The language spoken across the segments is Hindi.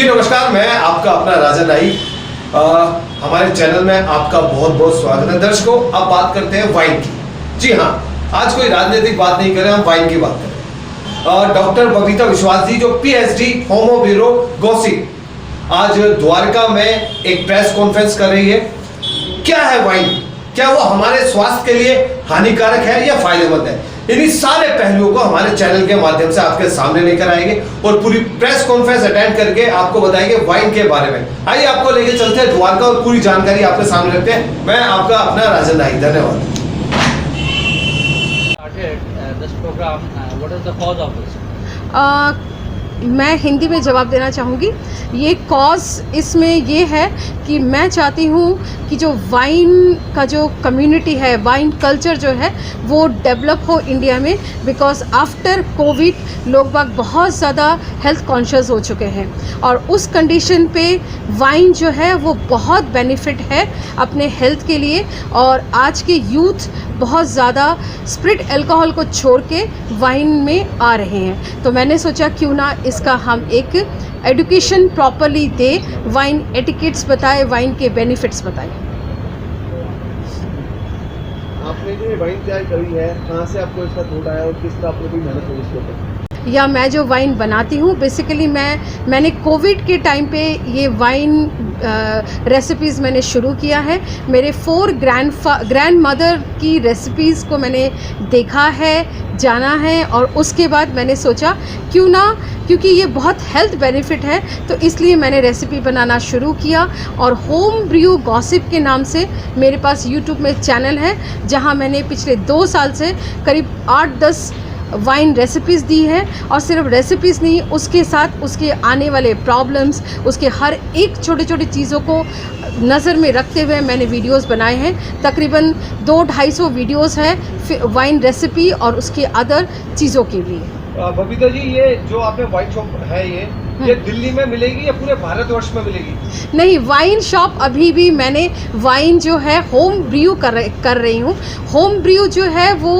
नमस्कार, मैं आपका अपना राजा नाइक। हमारे चैनल में आपका बहुत बहुत स्वागत है। दर्शकों, अब बात करते हैं वाइन की। जी हाँ, आज कोई राजनीतिक बात नहीं कर रहे, हम वाइन की बात करें। डॉक्टर बबीता विश्वास जी जो पीएचडी होमो ब्यूरो गॉसिप आज द्वारका में एक प्रेस कॉन्फ्रेंस कर रही है। क्या है वाइन? क्या वो हमारे स्वास्थ्य के लिए हानिकारक है या फायदेमंद है? इन्हीं सारे पहलुओं को हमारे चैनल के माध्यम से आपके सामने लेकर आएंगे और पूरी प्रेस कॉन्फ्रेंस अटेंड करके आपको बताएंगे वाइन के बारे में। आइए आपको लेके चलते हैं द्वारका और पूरी जानकारी आपके सामने रखते हैं। मैं आपका अपना राजा नाइक, धन्यवाद। मैं हिंदी में जवाब देना चाहूँगी। ये कॉज इसमें ये है कि मैं चाहती हूँ कि जो वाइन का जो कम्युनिटी है, वाइन कल्चर जो है वो डेवलप हो इंडिया में, बिकॉज आफ्टर कोविड लोग बाग बहुत ज़्यादा हेल्थ कॉन्शियस हो चुके हैं और उस कंडीशन पे वाइन जो है वो बहुत बेनिफिट है अपने हेल्थ के लिए। और आज के यूथ बहुत ज़्यादा स्प्रिट अल्कोहल को छोड़ के वाइन में आ रहे हैं, तो मैंने सोचा क्यों ना इसका हम एक एजुकेशन प्रॉपरली दे, वाइन एटिकेट्स बताए, वाइन के बेनिफिट्स बताए। आपने जो वाइन तैयार करी है, कहाँ से आपको इसका थॉट आया और किस तरह आपने कोई मेहनत करी इसके ऊपर? या मैं जो वाइन बनाती हूँ बेसिकली मैंने कोविड के टाइम पे ये वाइन रेसिपीज़ मैंने शुरू किया है। मेरे 4 ग्रैंड मदर की रेसिपीज़ को मैंने देखा है, जाना है, और उसके बाद मैंने सोचा क्यों ना, क्योंकि ये बहुत हेल्थ बेनिफिट है तो इसलिए मैंने रेसिपी बनाना शुरू किया। और होम ब्रू गॉसिप के नाम से मेरे पास यूट्यूब में चैनल है जहाँ मैंने पिछले 2 साल से करीब 8-10 वाइन रेसिपीज़ दी है। और सिर्फ रेसिपीज़ नहीं, उसके साथ उसके आने वाले प्रॉब्लम्स, उसके हर एक छोटे छोटे चीज़ों को नज़र में रखते हुए मैंने वीडियोस बनाए हैं। तकरीबन 200-250 वीडियोस है वाइन रेसिपी और उसके अदर चीज़ों के लिए। बबीता जी, ये जो आपने वाइन शॉप है ये दिल्ली में मिलेगी या पूरे भारतवर्ष में मिलेगी? नहीं, वाइन शॉप अभी भी मैंने वाइन जो है होम ब्रू कर रही हूँ। होम ब्रू जो है वो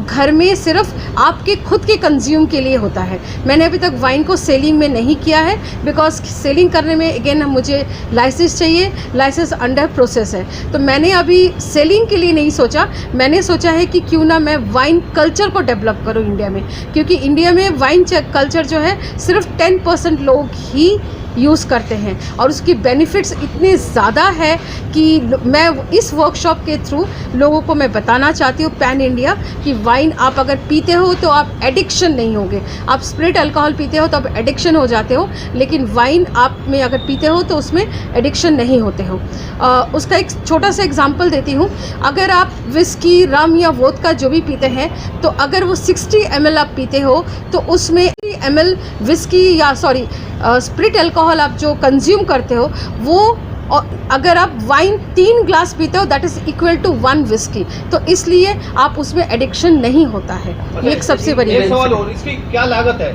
घर में सिर्फ आपके खुद के कंज्यूम के लिए होता है। मैंने अभी तक वाइन को सेलिंग में नहीं किया है, बिकॉज सेलिंग करने में अगेन मुझे लाइसेंस चाहिए, लाइसेंस अंडर प्रोसेस है, तो मैंने अभी सेलिंग के लिए नहीं सोचा। मैंने सोचा है कि क्यों ना मैं वाइन कल्चर को डेवलप करूँ इंडिया में, क्योंकि इंडिया में वाइन कल्चर जो है सिर्फ 10% लोग ही यूज़ करते हैं और उसकी बेनिफिट्स इतने ज़्यादा है कि मैं इस वर्कशॉप के थ्रू लोगों को मैं बताना चाहती हूँ पैन इंडिया कि वाइन आप अगर पीते हो तो आप एडिक्शन नहीं होगे। आप स्प्रिट अल्कोहल पीते हो तो आप एडिक्शन हो जाते हो, लेकिन वाइन आप में अगर पीते हो तो उसमें एडिक्शन नहीं होते हो। उसका एक छोटा सा एग्जांपल देती हूँ। अगर आप विस्की, रम या वोदका जो भी पीते हैं, तो अगर वो 60 ml आप पीते हो तो उसमें ml विस्की या स्प्रिट अल्कोहल आप जो कंज्यूम करते हो वो, और अगर आप वाइन 3 ग्लास पीते हो that is equal to 1 whisky, तो इसलिए आप उसमें एडिक्शन नहीं होता है। ये एक सबसे बड़ी सवाल और, इसकी क्या लागत है?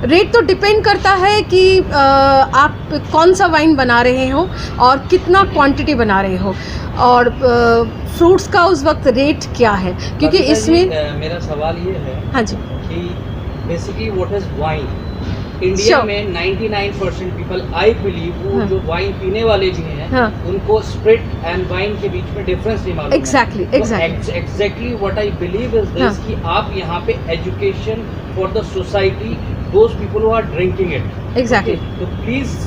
रेट तो डिपेंड करता है कि आप कौन सा वाइन बना रहे हो और कितना क्वांटिटी बना रहे हो, और फ्रूट्स का उस वक्त रेट क्या है, क्योंकि इसमें मेरा सवाल ये है, हाँ जी, कि basically what is wine? India में 99% पीपल, आई बिलीव, वो जो वाइन पीने वाले भी हैं उनको स्प्रिट एंड वाइन के बीच में डिफरेंस नहीं मालूम। Exactly exactly what I believe is this, कि आप यहाँ पे education for the society, those people who are drinking it. Exactly. तो please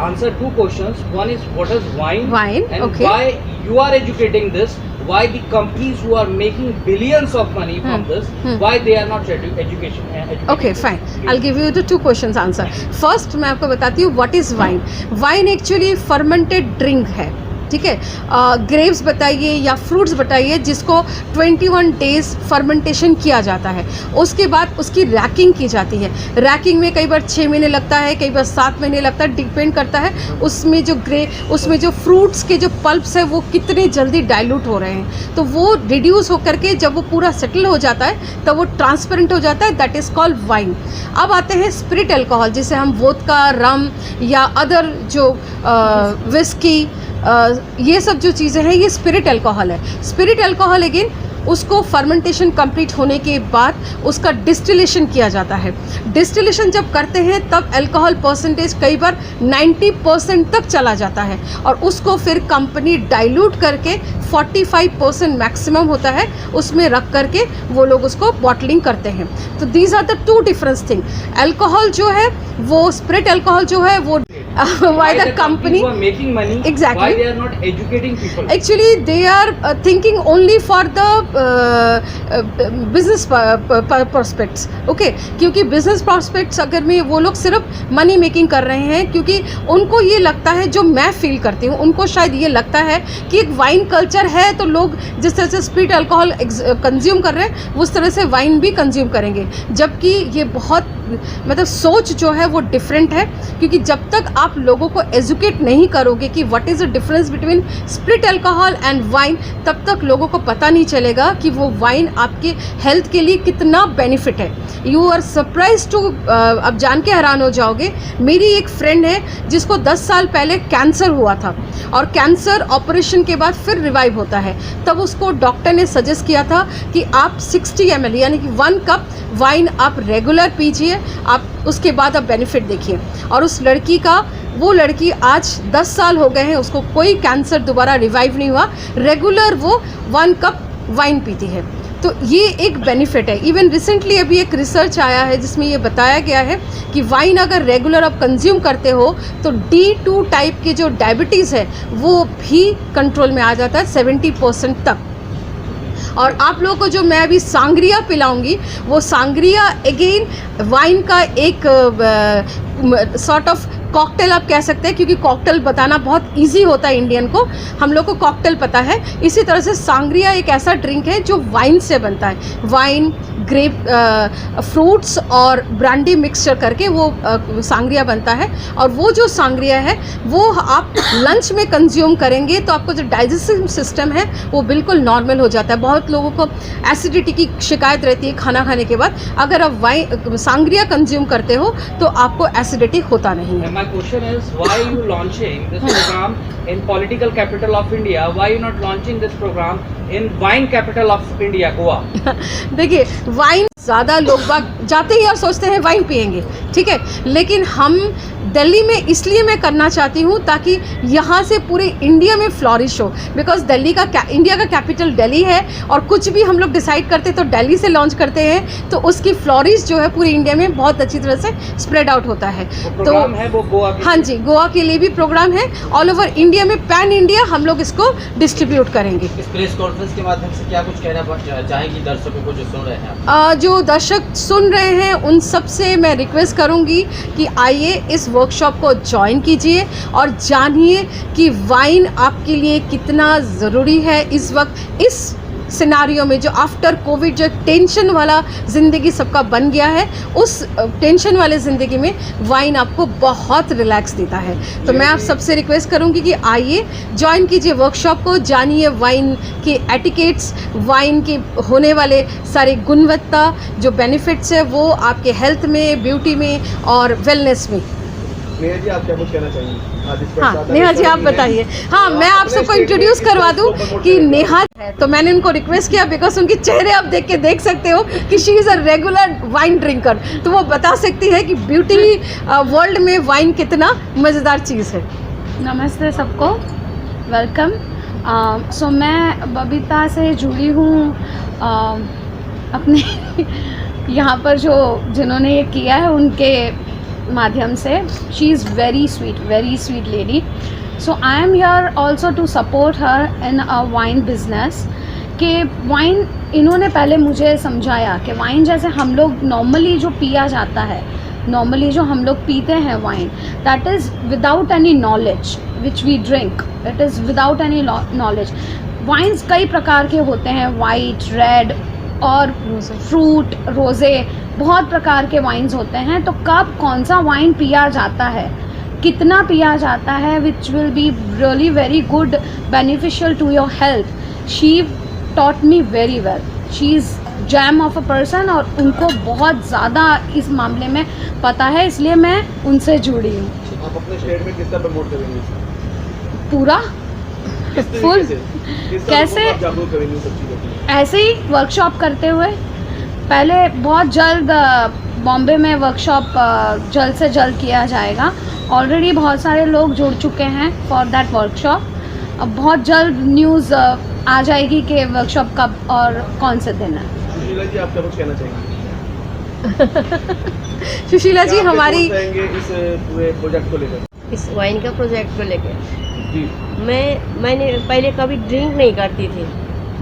answer 2 questions. One is what is wine, and okay, why you are educating this, why the companies who are making billions of money from this, why they are not education. Okay, fine, I'll give you the 2 questions answer. First मैं आपको बताती हूँ what is wine. Wine actually fermented drink है, ठीक है। ग्रेप्स बताइए या फ्रूट्स बताइए जिसको 21 डेज फर्मेंटेशन किया जाता है, उसके बाद उसकी रैकिंग की जाती है। रैकिंग में कई बार 6 महीने लगता है, कई बार 7 महीने लगता है, डिपेंड करता है उसमें जो फ्रूट्स के जो पल्प्स है वो कितने जल्दी डाइल्यूट हो रहे हैं, तो वो रिड्यूस होकर के जब वो पूरा सेटल हो जाता है तब वो ट्रांसपेरेंट हो जाता है, दैट इज़ कॉल्ड वाइन। अब आते हैं स्पिरिट अल्कोहल, जिसे हम वोदका, रम या अदर जो विस्की, ये सब जो चीज़ें हैं ये स्पिरिट अल्कोहल है। स्पिरिट अल्कोहल अगेन उसको फर्मेंटेशन कंप्लीट होने के बाद उसका डिस्टिलेशन किया जाता है। डिस्टिलेशन जब करते हैं तब अल्कोहल परसेंटेज कई बार 90% तक चला जाता है और उसको फिर कंपनी डाइल्यूट करके 45% मैक्सिमम होता है उसमें रख करके वो लोग उसको बॉटलिंग करते हैं। तो these are the two difference thing. Alcohol जो है वो स्प्रिट अल्कोहल जो है वो why the company who are making money, exactly, why they are not educating people? actually they are thinking only for the business prospects, okay, क्योंकि business prospects अगर में वो लोग सिर्फ मनी मेकिंग कर रहे हैं, क्योंकि उनको ये लगता है, जो मैं फील करती हूँ, उनको शायद ये लगता है कि एक वाइन कल्चर है तो लोग जिस तरह से स्प्रिट अल्कोहल कंज्यूम कर रहे हैं उस तरह से वाइन भी कंज्यूम करेंगे, जबकि ये बहुत मतलब सोच जो है वो डिफरेंट है। क्योंकि जब तक आप लोगों को एजुकेट नहीं करोगे कि what is the difference between spirit alcohol and wine, तब तक लोगों को पता नहीं चलेगा कि वो वाइन आपके हेल्थ के लिए कितना बेनिफिट है। यू आर सरप्राइज टू, अब जान के हैरान हो जाओगे, मेरी एक फ्रेंड है जिसको 10 साल पहले कैंसर हुआ था और कैंसर ऑपरेशन के बाद फिर रिवाइव होता है। तब उसको डॉक्टर ने सजेस्ट किया था कि आप 60 ml यानी कि 1 कप वाइन आप रेगुलर पीजिए, आप उसके बाद आप बेनिफिट देखिए। और उस लड़की का, वो लड़की आज 10 साल हो गए हैं, उसको कोई कैंसर दोबारा रिवाइव नहीं हुआ, रेगुलर वो 1 कप वाइन पीती है। तो ये एक बेनिफिट है। इवन रिसेंटली अभी एक रिसर्च आया है जिसमें ये बताया गया है कि वाइन अगर रेगुलर आप कंज्यूम करते हो तो D2 टाइप के जो डायबिटीज़ है वो भी कंट्रोल में आ जाता है 70% तक। और आप लोगों को जो मैं अभी सांग्रिया पिलाऊंगी, वो सांग्रिया अगेन वाइन का एक सॉर्ट ऑफ कॉकटेल आप कह सकते हैं, क्योंकि कॉकटेल बताना बहुत इजी होता है इंडियन को, हम लोग को कॉकटेल पता है। इसी तरह से सांग्रिया एक ऐसा ड्रिंक है जो वाइन से बनता है। वाइन, ग्रेप फ्रूट्स और ब्रांडी मिक्सचर करके वो सांग्रिया बनता है। और वो जो सांग्रिया है वो आप लंच में कंज्यूम करेंगे तो आपको जो डाइजेस्टिव सिस्टम है वो बिल्कुल नॉर्मल हो जाता है। बहुत लोगों को एसिडिटी की शिकायत रहती है खाना खाने के बाद, अगर आप वाइन सांग्रिया कंज्यूम करते हो तो आपको एसिडिटी होता नहीं है। My question is, why you launching this program in political capital of India? Why you not launching this program in wine capital of India, Goa? देखिए, वाइन ज़्यादा लोग बाग जाते ही और सोचते हैं वाइन पियेंगे, ठीक है, लेकिन हम दिल्ली में इसलिए मैं करना चाहती हूँ ताकि यहाँ से पूरे इंडिया में फ्लॉरिश हो। बिकॉज दिल्ली का इंडिया का कैपिटल दिल्ली है और कुछ भी हम लोग डिसाइड करते हैं तो दिल्ली से लॉन्च करते हैं, तो उसकी फ्लॉरिश जो है पूरे इंडिया में बहुत अच्छी तरह से स्प्रेड आउट होता है। तो है वो गोवा के, हाँ जी, गोवा के लिए भी प्रोग्राम है। ऑल ओवर इंडिया में, पैन इंडिया हम लोग इसको डिस्ट्रीब्यूट करेंगे। इस प्रेस कॉन्फ्रेंस के माध्यम से क्या कुछ कहना चाहेंगी दर्शकों को जो सुन रहे हैं? जो दर्शक सुन रहे हैं उन सब से मैं रिक्वेस्ट करूंगी कि आइए इस वर्कशॉप को ज्वाइन कीजिए और जानिए कि वाइन आपके लिए कितना ज़रूरी है इस वक्त, इस सिनारियो में जो आफ्टर कोविड जो टेंशन वाला ज़िंदगी सबका बन गया है, उस टेंशन वाले ज़िंदगी में वाइन आपको बहुत रिलैक्स देता है। तो मैं आप सबसे रिक्वेस्ट करूंगी कि आइए ज्वाइन कीजिए वर्कशॉप को, जानिए वाइन के एटिकेट्स, वाइन के होने वाले सारे गुणवत्ता, जो बेनिफिट्स है वो आपके हेल्थ में, ब्यूटी में और वेलनेस में। नेहा जी, आप क्या कुछ कहना चाहिए? हाँ नेहा जी, आप बताइए। हाँ, मैं आप सबको इंट्रोड्यूस करवा दूँ कि नेहा है, तो मैंने उनको रिक्वेस्ट किया बिकॉज उनके चेहरे आप देख सकते हो कि she is a regular wine drinker, तो वो बता सकती है कि ब्यूटी वर्ल्ड में वाइन कितना मज़ेदार चीज़ है। नमस्ते सबको, वेलकम। सो मैं बबीता से जुड़ी हूँ अपने यहाँ पर जो जिन्होंने ये किया है उनके माध्यम से। She is very sweet lady. So I am here also to support her in a wine business. कि वाइन इन्होंने पहले मुझे समझाया कि वाइन जैसे हम लोग नॉर्मली जो पिया जाता है, नॉर्मली जो हम लोग पीते हैं wine, that is without any knowledge which we drink, it is without any knowledge. Wines कई प्रकार के होते हैं, वाइट, रेड और फ्रूट, रोज़े, बहुत प्रकार के वाइन्स होते हैं। तो कब कौन सा वाइन पिया जाता है, कितना पिया जाता है, which will be really very good beneficial to your health. She taught me very well. She is gem of a person और उनको बहुत ज़्यादा इस मामले में पता है, इसलिए मैं उनसे जुड़ी हूँ। आप अपने स्टेट में कितना प्रमोट करेंगे? पूरा फुल कैसे जागरूक करेंगे सब चीज़ों के लिए? ऐसे ही वर्कशॉप करते हुए पहले बहुत जल्द बॉम्बे में वर्कशॉप जल्द से जल्द किया जाएगा। ऑलरेडी बहुत सारे लोग जुड़ चुके हैं फॉर दैट वर्कशॉप। अब बहुत जल्द न्यूज़ आ जाएगी कि वर्कशॉप कब और कौन से दिन है। सुशीला जी, आप क्या कुछ कहना चाहेंगे? सुशीला जी क्या आपके हमारी thoughts रहेंगे इस पूरे प्रोजेक्ट को लेकर? इस वाइन का प्रोजेक्ट को लेकर जी मैंने पहले कभी ड्रिंक नहीं करती थी,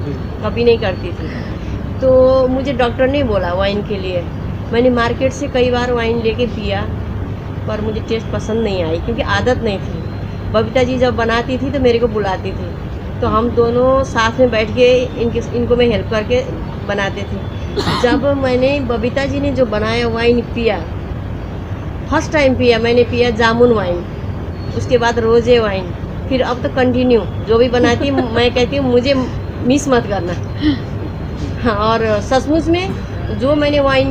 जी कभी नहीं करती थी। तो मुझे डॉक्टर ने बोला वाइन के लिए। मैंने मार्केट से कई बार वाइन लेके पिया, पर मुझे टेस्ट पसंद नहीं आई क्योंकि आदत नहीं थी। बबीता जी जब बनाती थी तो मेरे को बुलाती थी, तो हम दोनों साथ में बैठ के इनको मैं हेल्प करके बनाते थे। जब मैंने बबीता जी ने जो बनाया वाइन पिया, फर्स्ट टाइम पिया, मैंने पिया जामुन वाइन, उसके बाद रोजे वाइन, फिर अब तो कंटिन्यू जो भी बनाती मैं कहती हूँ मुझे मिस मत करना। हाँ, और सचमुच में जो मैंने वाइन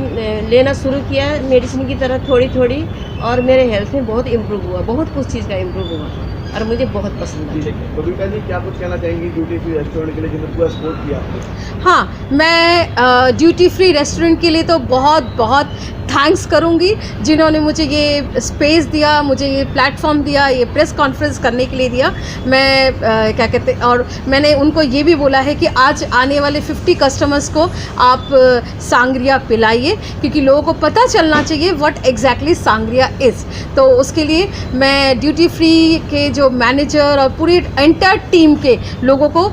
लेना शुरू किया मेडिसिन की तरह थोड़ी थोड़ी, और मेरे हेल्थ में बहुत इम्प्रूव हुआ, बहुत कुछ चीज़ का इम्प्रूव हुआ और मुझे बहुत पसंद जी। है। बबीता जी, क्या कुछ कहना चाहेंगी ड्यूटी फ्री रेस्टोरेंट के लिए जिन्होंने पूरा सपोर्ट किया आपको? हाँ, मैं ड्यूटी फ्री रेस्टोरेंट के लिए तो बहुत बहुत थैंक्स करूँगी जिन्होंने मुझे ये स्पेस दिया, मुझे ये प्लेटफॉर्म दिया, ये प्रेस कॉन्फ्रेंस करने के लिए दिया। मैं क्या कहते, और मैंने उनको ये भी बोला है कि आज आने वाले 50 कस्टमर्स को आप सांग्रिया पिलाइए, क्योंकि लोगों को पता चलना चाहिए व्हाट एग्जैक्टली सांग्रिया इज़। तो उसके लिए मैं ड्यूटी फ्री के जो मैनेजर और पूरी एंटायर टीम के लोगों को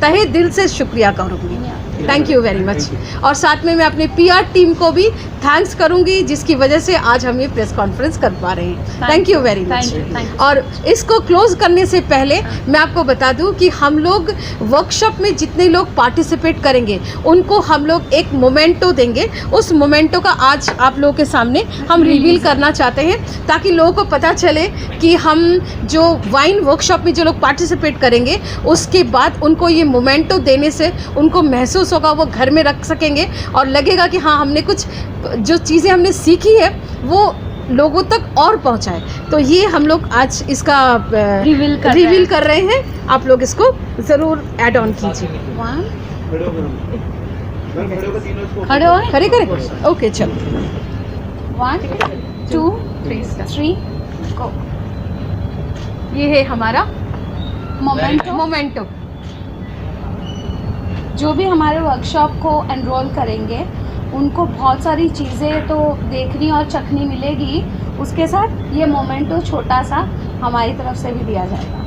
तहे दिल से शुक्रिया करूँगी। Thank you very much. और साथ में मैं अपने PR टीम को भी थैंक्स करूंगी जिसकी वजह से आज हम ये प्रेस कॉन्फ्रेंस कर पा रहे हैं। Thank you very much. और इसको क्लोज करने से पहले मैं आपको बता दूं कि हम लोग वर्कशॉप में जितने लोग पार्टिसिपेट करेंगे उनको हम लोग एक मोमेंटो देंगे। उस मोमेंटो का आज आप लोगों के सामने हम रिवील करना चाहते हैं, ताकि लोगों को पता चले कि हम जो वाइन वर्कशॉप में जो लोग पार्टिसिपेट करेंगे उसके बाद उनको ये मोमेंटो देने से उनको महसूस होगा, वो घर में रख सकेंगे और लगेगा कि हाँ, हमने कुछ जो चीज़ें हमने सीखी है वो लोगों तक और पहुंचाए। तो ये हम लोग आज इसका रिवील कर रहे हैं। आप लोग इसको ज़रूर ऐड ऑन कीजिए। खड़े हो मैम, खड़े होकर तीनों इसको खड़े हो, खड़े करें, ओके चलो। 1 2 3 गो। ये है हमारा मोमेंटो। जो भी हमारे वर्कशॉप को एनरोल करेंगे उनको बहुत सारी चीज़ें तो देखनी और चखनी मिलेगी, उसके साथ ये मोमेंटो छोटा सा हमारी तरफ से भी दिया जाएगा।